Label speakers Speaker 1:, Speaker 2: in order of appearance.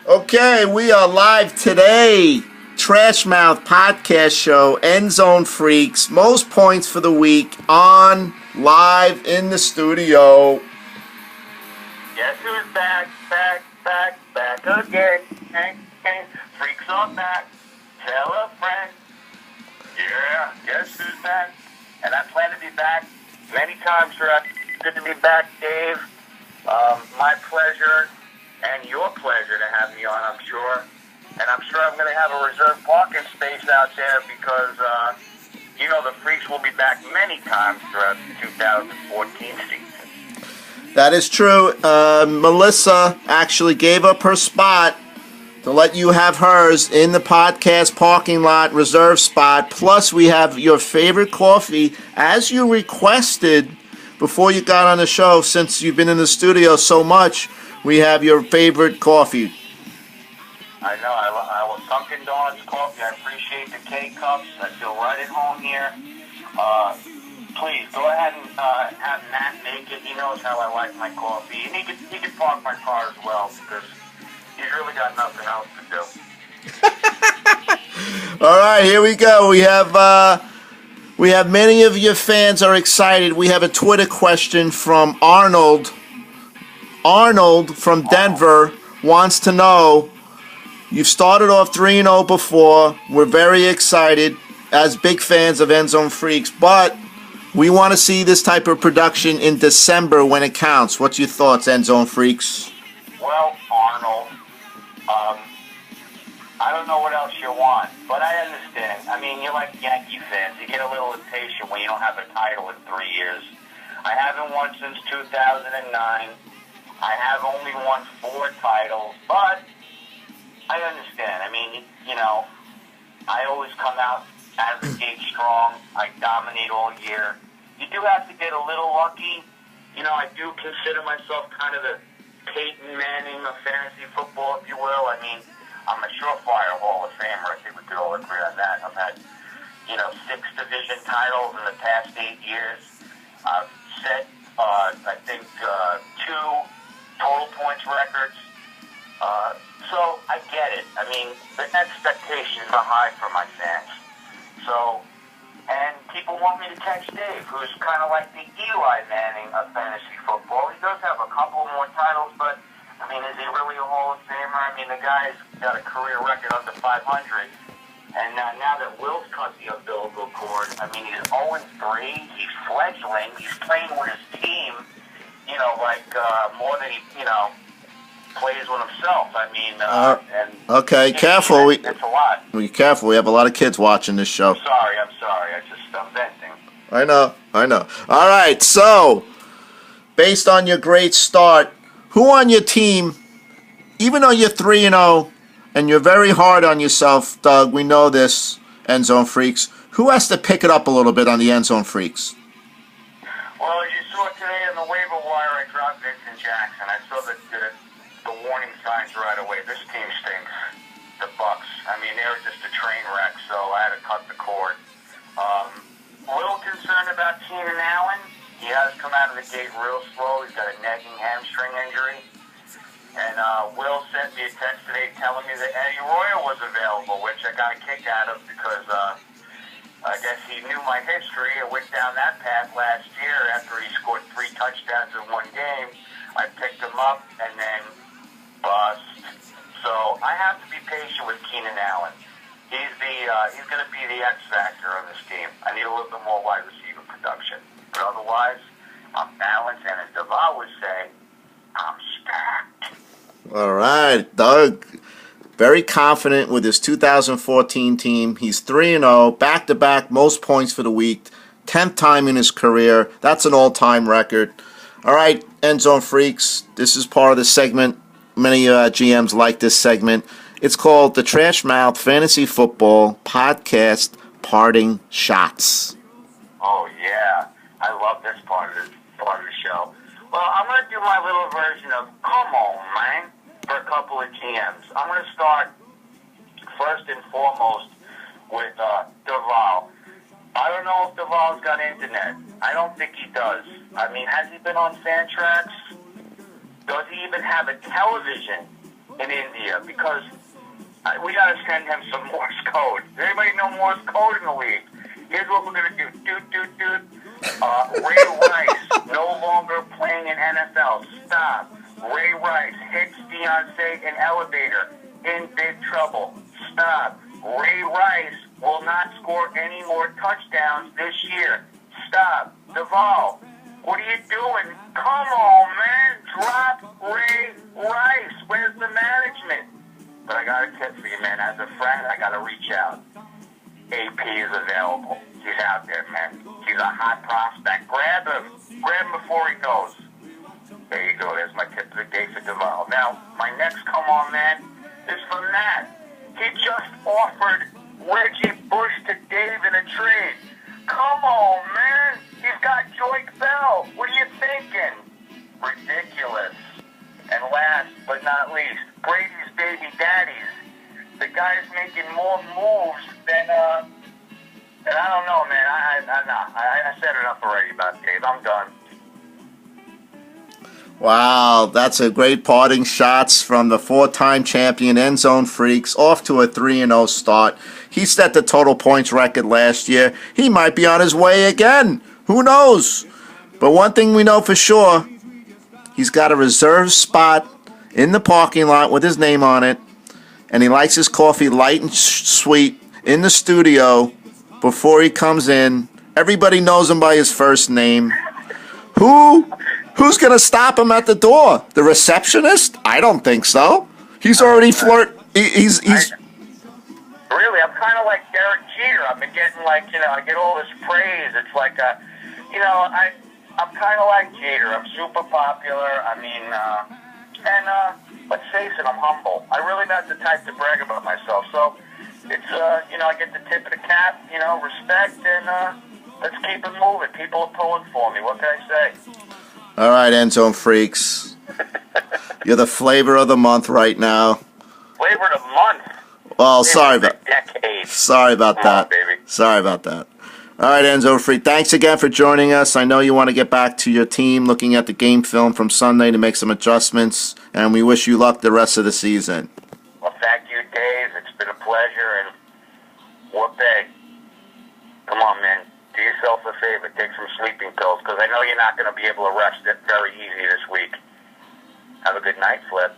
Speaker 1: Okay, we are live today. Trash Mouth Podcast Show, Endzone Freaks, most points for the week, on live in the studio.
Speaker 2: Guess who's back again? Freaks are back. Tell a friend. Yeah, guess who's back? And I plan to be back many times throughout. Good to be back, Dave. My pleasure and your pleasure to have me on, I'm sure. And I'm sure I'm going to have a reserved parking space out there because, the Freaks will be back many times throughout the 2014 season.
Speaker 1: That is true. Melissa actually gave up her spot to let you have hers in the podcast parking lot reserve spot. Plus, we have your favorite coffee, as you requested before you got on the show. Since you've been in the studio so much, we have your favorite coffee.
Speaker 2: I know. I love Dunkin' Donuts coffee. I appreciate the K-Cups. I feel right at home here. Please, go ahead and have Matt make it. He knows how I like my coffee. And he can park my car as well because he's really got nothing else to do.
Speaker 1: All right, here we go. We have many of your fans are excited. We have a Twitter question from Arnold. Arnold from Denver wants to know, you've started off 3-0 before. We're very excited as big fans of Endzone Freaks, but we want to see this type of production in December when it counts. What's your thoughts, Endzone Freaks?
Speaker 2: Well, Arnold, I don't know what else you want, but I understand. I mean, you're like Yankee fans. You get a little impatient when you don't have a title in 3 years. I haven't won since 2009. I have only won 4 titles, but I understand. I mean, I always come out out of the gate strong. I dominate all year. You do have to get a little lucky. I do consider myself kind of the Peyton Manning of fantasy football, if you will. I mean, I'm a surefire Hall of Famer. I think we could all agree on that. I've had, 6 division titles in the past 8 years. I've set, I think, 2 total points records. So I get it. I mean, the expectations are high for my fans. So, and people want me to catch Dave, who's kind of like the Eli Manning of fantasy football. He does have a couple more titles, but, I mean, is he really a Hall of Famer? I mean, the guy's got a career record under 500. And now that Will's cut the umbilical cord, I mean, he's 0-3. He's fledgling. He's playing with his team, more than he, plays with himself. I mean,
Speaker 1: okay, careful.
Speaker 2: It's a lot.
Speaker 1: Be careful. We have a lot of kids watching this show.
Speaker 2: I'm sorry. I'm venting.
Speaker 1: I know. All right, so based on your great start, who on your team, even though you're 3-0 and you're very hard on yourself, Doug, we know this, Endzone Freaks, who has to pick it up a little bit on the Endzone Freaks?
Speaker 2: Well, as you saw today on the waiver wire, I dropped Vincent Jackson. I saw the warning signs right away. This team stinks. The Bucks. I mean, they were just a train wreck, so I had to cut the cord. A little concerned about Keenan Allen. He has come out of the gate real slow. He's got a nagging hamstring injury. And Will sent me a text today telling me that Eddie Royal was available, which I got a kick out of because I guess he knew my history. I went down that path last year after he scored 3 touchdowns in 1 game. I picked him up and then bust. So I have to be patient with Keenan Allen. He's going to be the X factor on this team. I need a little bit more wide receiver production. But otherwise, I'm balanced, and as Deval would say, I'm stacked.
Speaker 1: All right, Doug. Very confident with his 2014 team. He's 3-0, back-to-back most points for the week, 10th time in his career. That's an all-time record. All right, Endzone Freaks, this is part of the segment. Many GMs like this segment. It's called the Trash Mouth Fantasy Football Podcast Parting Shots.
Speaker 2: Oh, yeah. I love this part of the show. Well, I'm going to do my little version of come on, man, for a couple of GMs. I'm going to start first and foremost with Deval. I don't know if Deval's got internet. I don't think he does. I mean, has he been on Fantrax? Does he even have a television in India because we got to send him some Morse code. Does anybody know Morse code in the league? Here's what we're going to do. Ray Rice, no longer playing in NFL. Stop. Ray Rice hits fiancé in elevator. In big trouble. Stop. Ray Rice will not score any more touchdowns this year. Stop. Duvall, what are you doing? Come on, man. Drop Ray Rice. Where's the management? But I got a tip for you, man. As a friend, I got to reach out. AP is available. He's out there, man. He's a hot prospect. Grab him. Grab him before he goes. There you go. There's my tip of the day for Duvall. Now, my next come on, man, is from Matt. He just offered Reggie Bush to Dave in a trade. Come on, man. He's got Joyke Bell. What are you thinking? Ridiculous. And last but not least, Brady's baby daddies. The guy's making more moves than I don't know, man. I said enough already about Dave. I'm done.
Speaker 1: Wow, that's a great parting shots from the 4-time champion Endzone Freaks, off to a 3-0 start. He set the total points record last year. He might be on his way again. Who knows? But one thing we know for sure, he's got a reserved spot in the parking lot with his name on it, and he likes his coffee light and sweet in the studio before he comes in. Everybody knows him by his first name. Who's going to stop him at the door? The receptionist? I don't think so. He's already he's
Speaker 2: Really, I'm kind of like Derek Jeter. I've been getting I get all this praise. It's like, I'm kind of like Jeter. I'm super popular. I mean, let's face it, I'm humble. I'm really not the type to brag about myself. So it's, I get the tip of the cap, respect, and let's keep it moving. People are pulling for me. What can I say?
Speaker 1: all right, Endzone Freaks. You're the flavor of the month right now.
Speaker 2: Flavor of the month?
Speaker 1: Well, sorry about
Speaker 2: Come
Speaker 1: that.
Speaker 2: on, baby.
Speaker 1: Sorry about that. All right, Endzone Freak. Thanks again for joining us. I know you want to get back to your team, looking at the game film from Sunday to make some adjustments, and we wish you luck the rest of the season.
Speaker 2: Well, thank you, Dave. It's been a pleasure, and whoopee. Come on, man. Do yourself a favor. Take some sleeping pills, because I know you're not going to be able to rest it very easy this week. Have a good night, Flip.